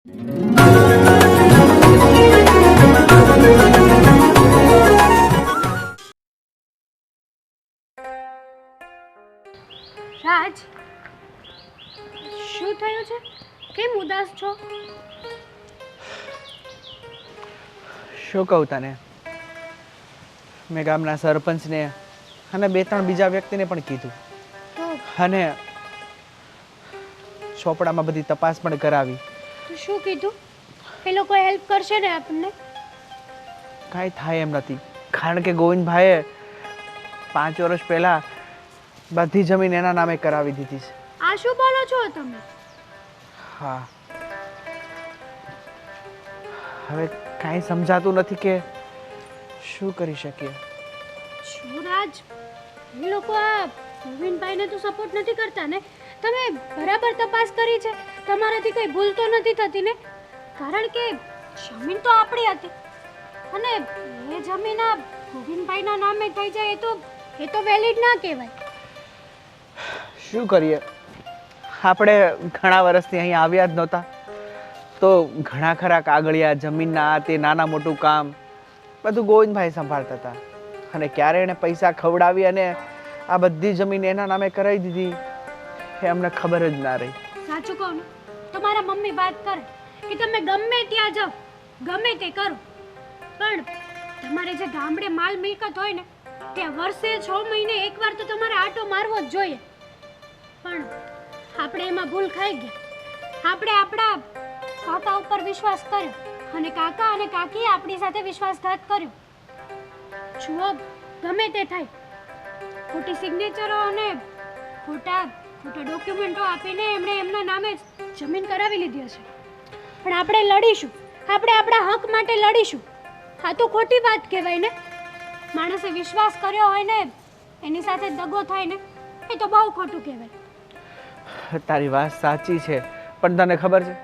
રાજ, શું થયું છે? કેમ ઉદાસ છો? શું કહું તને? મેં ગામના સરપંચને અને 2-3 બીજા વ્યક્તિને પણ કીધું તો અને ચોપડામાં બધી તપાસ પણ કરાવી. તો શું કીધું? એ લોકો હેલ્પ કરશે ને આપણને? કાંઈ થાય એમ નથી, કારણ કે ગોવિંદભાઈએ 5 વર્ષ પહેલા બધી જમીન એના નામે કરાવી દીધી છે. આ શું બોલો છો તમે? હા, હવે કાંઈ સમજાતું નથી કે શું કરી શકીએ. શું રાજ, એ લોકો આ ગોવિંદભાઈને તો સપોર્ટ નથી કરતા ને? તમે બરાબર તપાસ કરી છે? તમારાથી કઈ ભૂલ તો નથી થતી ને? કારણ કે જમીન તો આપણી હતી અને એ જમીન આ ગોવિંદભાઈના નામે થઈ જાય એ તો વેલિડ ના કહેવાય. શું કરીએ, આપણે ઘણા વર્ષથી અહીં આવ્યા જ નહોતા, તો ઘણા ખરા કાગળિયા, જમીનના આ તે નાના મોટું કામ બધું ગોવિંદભાઈ સંભાળતા હતા અને ક્યારે એણે પૈસા ખવડાવી અને આ બધી જમીન એના નામે કરાવી દીધી એ અમને ખબર જ ના રહી. સાચું કહું ને, તમારા મમ્મી વાત કરે કે તમે ગમે ત્યાં જાઓ, ગમે તે કરો, પણ તમારે જે ગામડે માલ મિલકત હોય ને ત્યાં વર્ષે 6 મહિને એકવાર તો તમારે આટો મારવો જ જોઈએ. પણ આપણે એમાં ભૂલ ખાઈ ગયા. આપણે આપણા કાકા ઉપર વિશ્વાસ કર્યો અને કાકા અને કાકીએ આપણી સાથે વિશ્વાસઘાત કર્યો. જુઓ, ગમે તે થાય, ખોટી સિગ્નેચરો અને ખોટા ડોક્યુમેન્ટો આપીને એમણે એમના નામે જમીન કરાવી લીધી હશે. પણ આપણે લડીશું, આપણે આપણા હક માટે લડીશું. આ તો ખોટી વાત કહેવાય ને? માણસે વિશ્વાસ કર્યો હોય ને એની સાથે દગો થાય ને, એ તો બહુ ખોટું કહેવાય. તારી વાત સાચી છે, પણ તને ખબર છે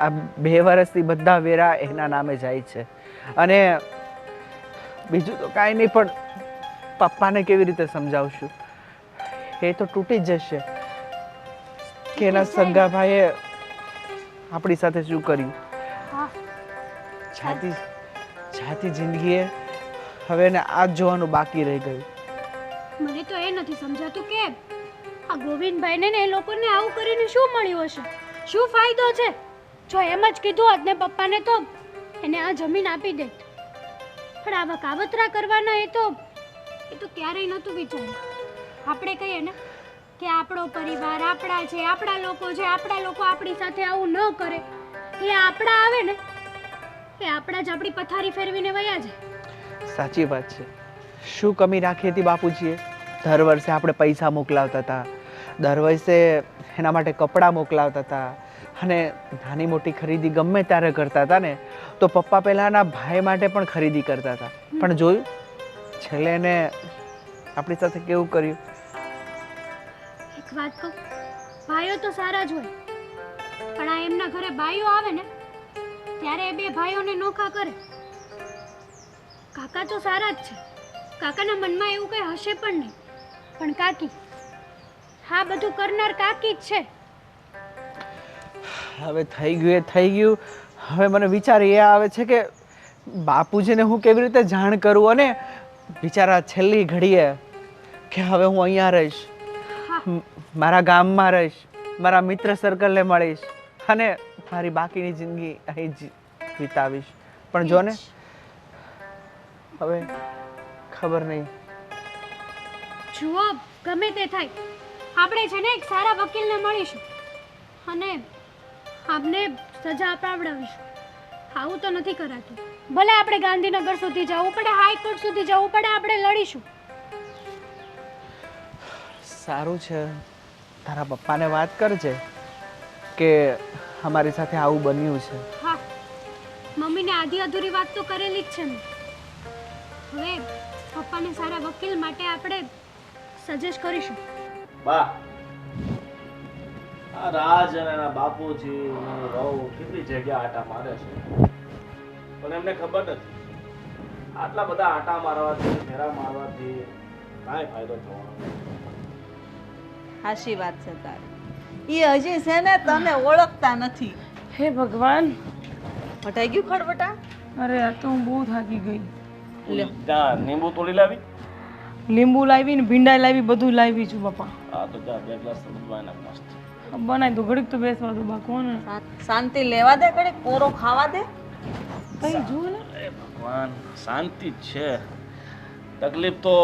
આ 2 વર્ષથી બધા વેરા એના નામે જાય છે અને બીજું તો કાંઈ નહીં, પણ પપ્પાને કેવી રીતે સમજાવશું? એ તો તૂટી જ જશે કે એના સગા ભાઈએ આપણી સાથે શું કર્યું. હા, જાતી જિંદગીએ હવે એને આ જ જોવાનું બાકી રહી ગયું. મને તો એ નથી સમજાતું કે આ ગોવિંદભાઈને ને એ લોકોને આવું કરીને શું મળ્યું હશે? શું ફાયદો છે? જો એમ જ કીધું હોત ને પપ્પાને તો એને આ જમીન આપી દેત. પણ આવા કાવતરા કરવાના એ તો ક્યારેય નહોતું વિચાર્યું. આપણે કહીએ ને કે આપણો પરિવાર આપણા છે, આપણા લોકો છે, આપણા લોકો આપણી સાથે આવું ન કરે, એ આપણા આવે ને એ આપણા જ આપણી પથારી ફેરવીને વયા જાય. સાચી વાત છે. શું કમી રાખી હતી બાપુજીએ? દર વર્ષે આપણે પૈસા મોકલાવતા હતા, દર વર્ષે એના માટે કપડાં મોકલાવતા હતા અને નાની મોટી ખરીદી ગમે ત્યારે કરતા હતા ને, તો પપ્પા પહેલાંના ભાઈ માટે પણ ખરીદી કરતા હતા. પણ જોયું છેલ્લે એને આપણી સાથે કેવું કર્યું? એક વાત કહું, ભાઈઓ તો સારા જ હોય, પણ આ એમના ઘરે બાઈઓ આવે ને ત્યારે એ 2 ભાઈઓને નોખા કરે. કાકા તો સારા જ છે, કાકાના મનમાં એવું કંઈ હશે પણ નહીં, પણ કાકી, હા, બધું કરનાર કાકી જ છે. હવે થઈ ગયું એ થઈ ગયું. હવે મને વિચાર એ આવે છે કે બાપુજીને હું કેવી રીતે જાણ કરું અને બિચારા છેલ્લી ઘડીએ કે હવે હું અહીંયા રહીશ, મારા ગામમાં રહીશ, મારા મિત્ર સર્કલને મળીશ અને મારી બાકીની જિંદગી અહીં જ વિતાવીશ. પણ જો ને હવે ખબર નહીં. જુઓ, ગમે તે થાય, આપણે છે ને એક સારા વકીલને મળીશું અને આપને સજા અપાવડાવીશું. આવું તો નથી કરાતું. ભલે આપણે ગાંધીનગર સુધી જવું પડે, હાઈકોર્ટ સુધી જવું પડે, આપણે લડીશું. સારું છે, તારા પપ્પાને વાત કરજે કે અમારી સાથે આવું બન્યું છે. હા, મમ્મીને આધી અધૂરી વાત તો કરેલી જ છે મેં. હવે પપ્પાને સારા વકીલ માટે આપણે સજેસ્ટ કરીશું. બા, આ રાજ અને એના બાપુજી અને વહુ કેટલી જગ્યા આટા મારે છે, પણ એમને ખબર નથી આટલા બધા આટા મારવાથી, ફેરા મારવાથી કાંઈ ફાયદો થવાનો નથી. હાચી વાત છે તારી. એ હજી છે ને તને ઓળખતા નથી. હે ભગવાન, હટાઈ ગયું ખડબટા? અરે આ તો હું બહુ થાકી ગઈ. ત્યાં લીંબુ તોડી લાવી. લીંબુ લાવી ને ભીંડા લાવી, બધું લાવી છું બાપા. હા તો જા 2 ગ્લાસ દૂધ બનાવી નાખ મસ્ત. બનાવી દો, ઘડીક તો બેસવા દો બા. કોને શાંતિ લેવા દે, કડે કોરો ખાવા દે. કઈ જુઓ ને. અરે ભગવાન, શાંતિ જ છે. તકલીફ તો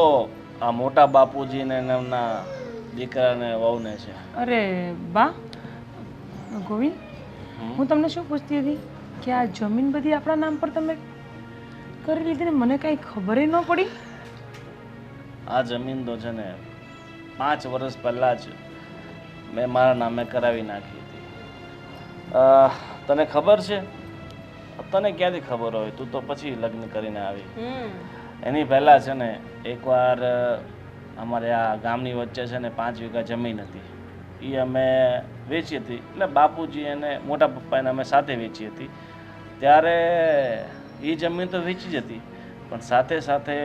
આ મોટા બાપુજીને ને એમના દીકરાને વહુને છે. અરે બા ગોવિંદ, હું તમને શું પૂછતી હતી કે આ જમીન બધી આપણા નામ પર તમે કરી લીધી ને મને કાંઈ ખબર ન પડી. આ જમીન તો છે ને 5 વર્ષ પહેલાં જ મેં મારા નામે કરાવી નાખી હતી. તને ખબર છે? તને ક્યાંથી ખબર હોય? તું તો પછી લગ્ન કરીને આવી. એની પહેલાં છે ને એકવાર અમારે આ ગામની વચ્ચે છે ને 5 વીઘા જમીન હતી. એ અમે વેચી હતી. એટલે બાપુજી અને મોટા પપ્પાને અમે સાથે વેચી હતી. ત્યારે એ જમીન તો વેચી જ હતી, પણ સાથે સાથે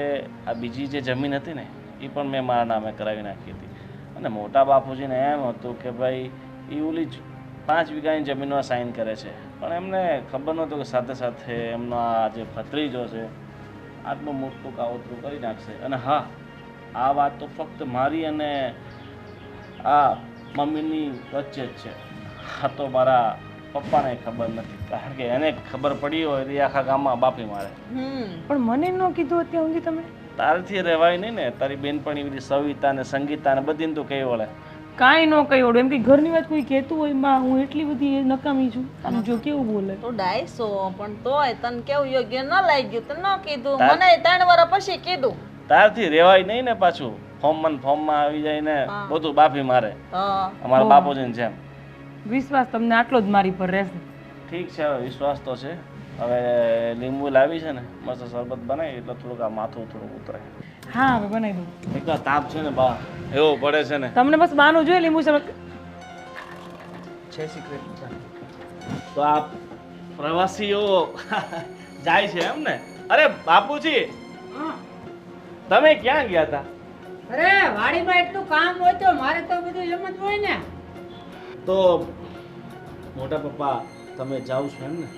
આ બીજી જે જમીન હતી ને એ પણ મેં મારા નામે કરાવી નાખી હતી. અને મોટા બાપુજીને એમ હતું કે ભાઈ એ ઓલી 5 વીઘાની જમીનમાં સાઇન કરે છે, પણ એમને ખબર નહોતું કે સાથે સાથે એમનો આ જે ભત્રીજો છે આટલું મોટું કાવતરું કરી નાખશે. અને હા, આ વાત તો ફક્ત મારી અને આ મમ્મીની વચ્ચે જ છે. આ તો મારા પપ્પાને ખબર નથી, કારણ કે એને ખબર પડી હોય તો એ આખા ગામમાં બાપી મારે. પણ મને ન કીધું અત્યાર સુધી તમે. તારથી રહેવાય નહીં ને. તારી બેનપણી બધી સવિતા ને સંગીતા ને બધી તું કઈ વળે. કાંઈ ન કહી ઓળો. એમ કે ઘરની વાત કોઈ કહેતું હોય માં હું એટલી બધી નકામી છું. આમ જો કેવું બોલે. તું ડાયસો, પણ તોય તને કેવું યોગ્ય ન લાગ્યું તો ન કીધું. મને 3 વર્ષ પછી કીધું. તારથી રહેવાય નહીં ને. પાછું ફોર્મમાં આવી જાય ને બધું બાફી મારે, અમારા બાપુજીને જેમ. વિશ્વાસ તમને આટલો જ મારી પર રહેશે. ઠીક છે, હવે વિશ્વાસ તો છે. હવે લીંબુ લાવી છે ને મસ્ત શરબત બનાવી એટલે થોડુંક આ માથું થોડુંક ઉતરે. હા હવે બનાવી દઉં. એટલા તાપ છે ને બા, એવો પડે છે ને. તમને બસ બાનું જોઈએ લીંબુ શરબત. જય શ્રી કૃષ્ણ. તો આ પ્રવાસીઓ જાય છે એમ ને? અરે બાપુજી, તમે ક્યાં ગયા હતા? અરે વાડીમાં એટલું કામ હોય તો મારે તો બધું એમ જ હોય ને. તો મોટા પપ્પા તમે જાઓ છો એમ ને?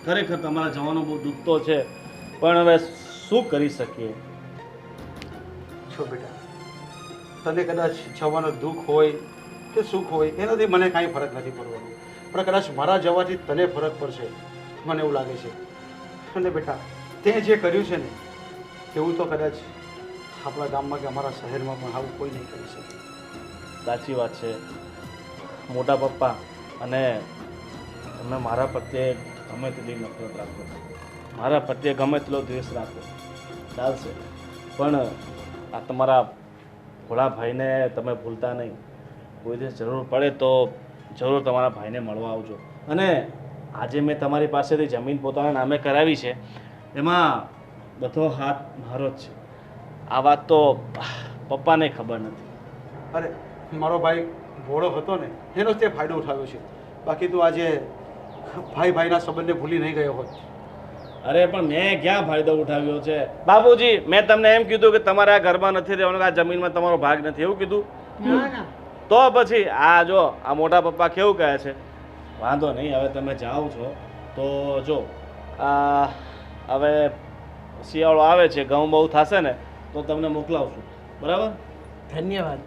ખરેખર તમારા જવાનો બહુ દુઃખ તો છે, પણ હવે શું કરી શકીએ? છો બેટા, તને કદાચ જવાનો દુઃખ હોય કે સુખ હોય એનાથી મને કાંઈ ફરક નથી પડવાનો, પણ કદાચ મારા જવાથી તને ફરક પડશે મને એવું લાગે છે. અને બેટા, તે જે કર્યું છે ને એવું તો કદાચ આપણા ગામમાં કે અમારા શહેરમાં પણ આવું કોઈ નહીં કરી શકે. સાચી વાત છે મોટા પપ્પા. અને તમે મારા પ્રત્યે ગમે તેટલી નફરત રાખો, મારા પ્રત્યે ગમે તેટલો દ્વેષ રાખો, ચાલશે, પણ આ તમારા ભોળા ભાઈને તમે ભૂલતા નહીં. કોઈ દિવસ જરૂર પડે તો જરૂર તમારા ભાઈને મળવા આવજો. અને આજે મેં તમારી પાસેથી જમીન પોતાના નામે કરાવી છે, એમાં બધો હાથ મારો જ છે. આ વાત તો પપ્પાને ખબર નથી. અરે મારો ભાઈ ભોળો હતો ને એનો જ તે ફાયદો ઉઠાવ્યો છે, બાકી તો આજે ભાઈ ભાઈના સંબંધને ભૂલી નહીં ગયો હોત. અરે પણ મેં ક્યાં ફાયદો ઉઠાવ્યો છે બાપુજી? મેં તમને એમ કીધું કે તમારે આ ઘરમાં નથી રહેવાનું, આ જમીનમાં તમારો ભાગ નથી, એવું કીધું? ના ના, તો પછી આ જો આ મોટા પપ્પા કેવું કહે છે. વાંધો નહીં, હવે તમે જાઓ છો તો જો આ હવે શિયાળો આવે છે, ઘઉં બહુ થશે ને તો તમને મોકલાવશું, બરાબર? ધન્યવાદ.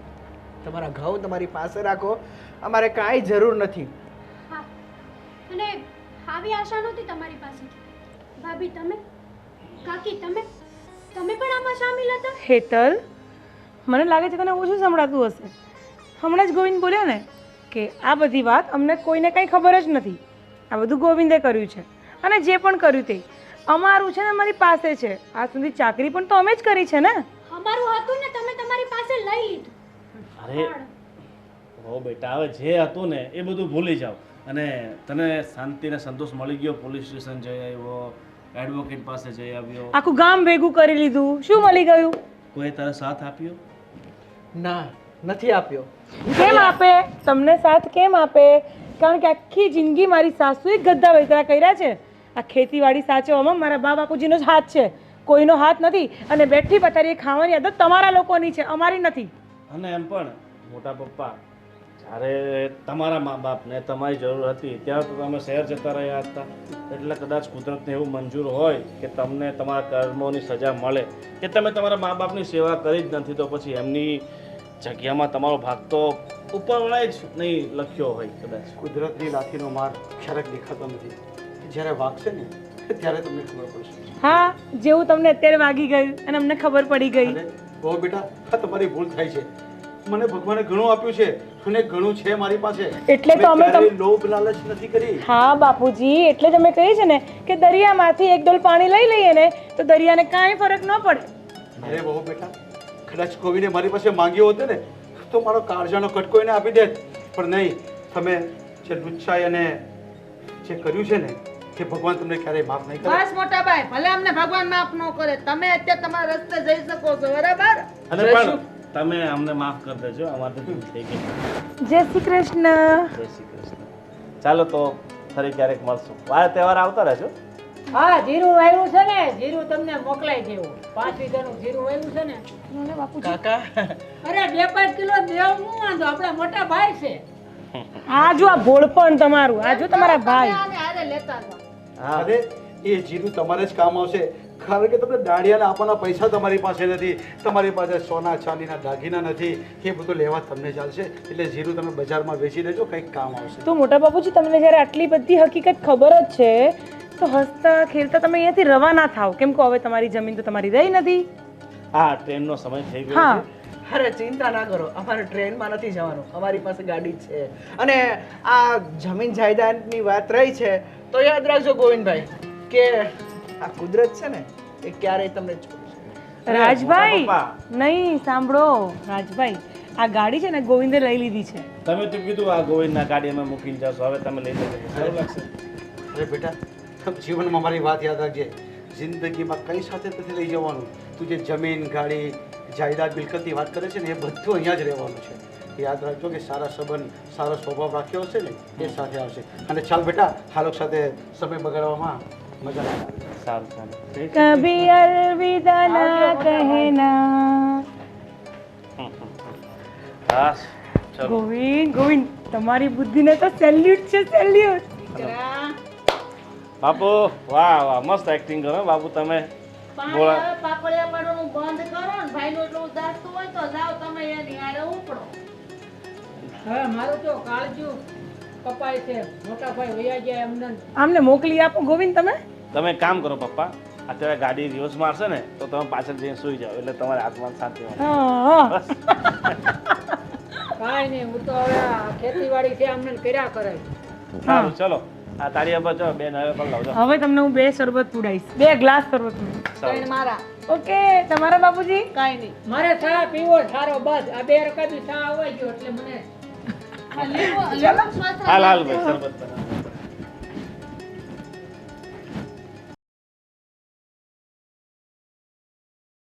તમારા ઘઉં તમારી પાસે રાખો, અમારે કાંઈ જરૂર નથી. હા, અને આવી આશા નહોતી તમારી પાસેથી. ભાભી તમે, કાકી તમે પણ આમાં સામેલ હતા? હેતલ, મને લાગે છે તને ઓછું સંભળાતું હશે. હમણાં જ ગોવિંદ બોલ્યો ને કે આ બધી વાત અમને કોઈને કંઈ ખબર જ નથી, આ બધું ગોવિંદે કર્યું છે. અને જે પણ કર્યું તે અમારું છે ને અમારી પાસે છે. આજ સુધી ચાકરી પણ તો અમે જ કરી છે ને. અમારું હતું ને તમે તમારી પાસે લઈ લીધું. અરે હો બેટા, હવે જે હતું ને એ બધું ભૂલી જાઓ. અને તને શાંતિ ને સંતોષ મળી ગયો? પોલીસ સ્ટેશન જઈ આવ્યો, એડવોકેટ પાસે જઈ આવ્યો, આખું ગામ ભેગું કરી લીધું, શું મળી ગયું? કોઈ તારો સાથ આપ્યો? ના, નથી આપ્યો. કેમ આપે? તમને સાથ કેમ આપે? કારણ કે આખી જિંદગી મારી સાસુએ ગધા વૈતરા કર્યા છે. આ ખેતીવાડી સાચવવામાં મારા બા બાપુજીનો જ હાથ છે, કોઈનો હાથ નથી. અને બેઠી પથારીએ ખાવાની આદત તમારા લોકોની છે, અમારી નથી. અને એમ પણ મોટા પપ્પા જ્યારે તમારા મા બાપને તમારી જરૂર હતી ત્યારે તો તમે શહેર જતા રહ્યા હતા, એટલે કદાચ કુદરતને એવું મંજૂર હોય કે તમને તમારા કર્મોની સજા મળે કે તમે તમારા મા બાપની સેવા કરી જ નથી, તો પછી એમની જગ્યામાં તમારો ભાગ તો ઉપરવાળાએ જ નહીં લખ્યો હોય કદાચ. કુદરતની લાઠીનો માર ક્યારેક દેખાતો નથી, જ્યારે વાગશે ને ત્યારે તમને ખબર પડશે. હા, જેવું તમને અત્યારે વાગી ગયું અને અમને ખબર પડી ગઈ. અરે બહુ બેટા, આ તમારી ભૂલ થાય છે. મને ભગવાને ઘણું આપ્યું છે અને ઘણું છે મારી પાસે, એટલે તો અમે મેં ક્યારેય લોભ લાલચ નથી કરી. હા બાપુજી, એટલે જ અમે કહીએ છીએ ને કે દરિયામાંથી એક ડોલ પાણી લઈ લઈએ ને તો દરિયાને કાંઈ ફરક ન પડે. અરે બહુ બેટા, કદાચ કોઈને મારી પાસે માંગ્યો હોત ને તો મારો કાળજાનો કટકો એને આપી દેત, પણ નહીં. તમે જે લુચ્છાઈ અને જે કર્યું છે ને તે ભગવાન તમને ક્યારેય માફ નહીં કરે. બસ મોટા ભાઈ, ભલે અમને ભગવાન માફ ન કરે, તમે અત્યારે તમારા રસ્તે જઈ શકો છો, બરાબર? અને પણ તમે અમને માફ કરી દેજો, અમારે ભૂલ થઈ ગઈ. જય શ્રી કૃષ્ણ. જય શ્રી કૃષ્ણ. ચાલો તો ફરી ક્યારેક મળશું. વાર તહેવાર આવતા રહેજો. હા, જીરું વાવ્યું છે ને, જીરું તમને મોકલાઈ દેવું. 5 વીઘાનું જીરું વાવ્યું છે ને. કાકા અરે 2-5 કિલો દેવ હું વાંધો, આપણા મોટા ભાઈ છે. આ જો આ ભોળપણ તમારું, આ જો તમારા ભાઈ. આને હારે લેતા જાઓ. હા, અરે એ જીરું તમારે જ કામ આવશે, કારણ કે તમને દાડિયાને આપવાના પૈસા તમારી પાસે નથી, તમારી પાસે સોના ચાંદીના દાગીના નથી, એ બધું લેવા તમને ચાલશે. એટલે જીરું તમે બજારમાં વેચી દેજો, કંઈક કામ આવશે. તો મોટા બાપુજી, તમને જ્યારે આટલી બધી હકીકત ખબર જ છે તો હસતા ખેલતા તમે અહીંયાથી રવાના થાવ, કેમ કે હવે તમારી જમીન તો તમારી રહી નથી. હા, ટ્રેનનો સમય થઈ ગયો હા. છે. અરે ચિંતા ના કરો, અમારે ટ્રેનમાં નથી જવાનું, અમારી પાસે ગાડી છે. અને આ જમીન જાયદાદની વાત રહી છે તો યાદ રાખજો ગોવિંદભાઈ કે આ કુદરત છે ને એ ક્યારેય તમને છોડશે નહીં. રાજભાઈ, પપ્પા. નહીં સાંભળો રાજભાઈ, આ ગાડી છે ને ગોવિંદે લઈ લીધી છે. તમે તો કીધું આ ગોવિંદના ગાડી અમે મૂકીને જશો, હવે તમે લઈ લેજો, સારું લાગશે. અરે બેટા, જીવનમાં મારી વાત યાદ રાખજે, જિંદગીમાં કઈ સાથે નથી લઈ જવાનું. તું જે જમીન ગાડી જાયદાદ મિલકતની વાત કરે છે ને એ બધું અહીંયા જ રહેવાનું છે. યાદ રાખજો કે સારા સંબંધ સારો સ્વભાવ રાખ્યો હશે ને એ સાથે આવશે. અને ચાલ બેટા, હાલોક સાથે સમય બગાડવામાં મજા ના આવે. સારું ચાલો. કભી અલવિદા ના કહેના. હા, ચલો. ગોવિંદ, ગોવિંદ, તમારી બુદ્ધિને તો સેલ્યુટ છે, સેલ્યુટ. દીકરા, બાપુ, વાહ વાહ, મસ્ત એક્ટિંગ કરો બાપુ તમે. બોલા. પાપડિયા પાડવાનું બંધ કરો ને, ભાઈનું એટલું ઉદાસતું હોય તો જાઓ તમે એની હારે ઉપડો. હવે મારું તો કાળજું કપાય છે, મોટા ભાઈ વયા ગયા એમને. આમને મોકલી આપો ગોવિંદ તમે. તમે એક કામ કરો પપ્પા, અત્યારે ગાડી રિવર્સ મારશે ને તો તમે પાછળ જઈને સુઈ જાઓ, એટલે તમારે આત્મા શાંતિ મળે. હા. કાંઈ નહીં, હું તો હવે આ ખેતીવાડી છે અમને કર્યા કરે. સારું, ચલો. આ તારી અબ્બા ચલો, બેન હવે પણ લાવજો. હવે તમને હું 2 શરબત પીવડાવીશ, 2 ગ્લાસ શરબત પીવડાવીશ. ત્રણ મારા. ઓકે, તમારા બાપુજી. કાંઈ નહીં. મારે ચા પીવો સારો બસ, આ 2 રકાબી ચા આવવા ગયો એટલે મને લીંબુ સ્વાદ હાલ હાલ ભાઈ, શરબત બનાવો.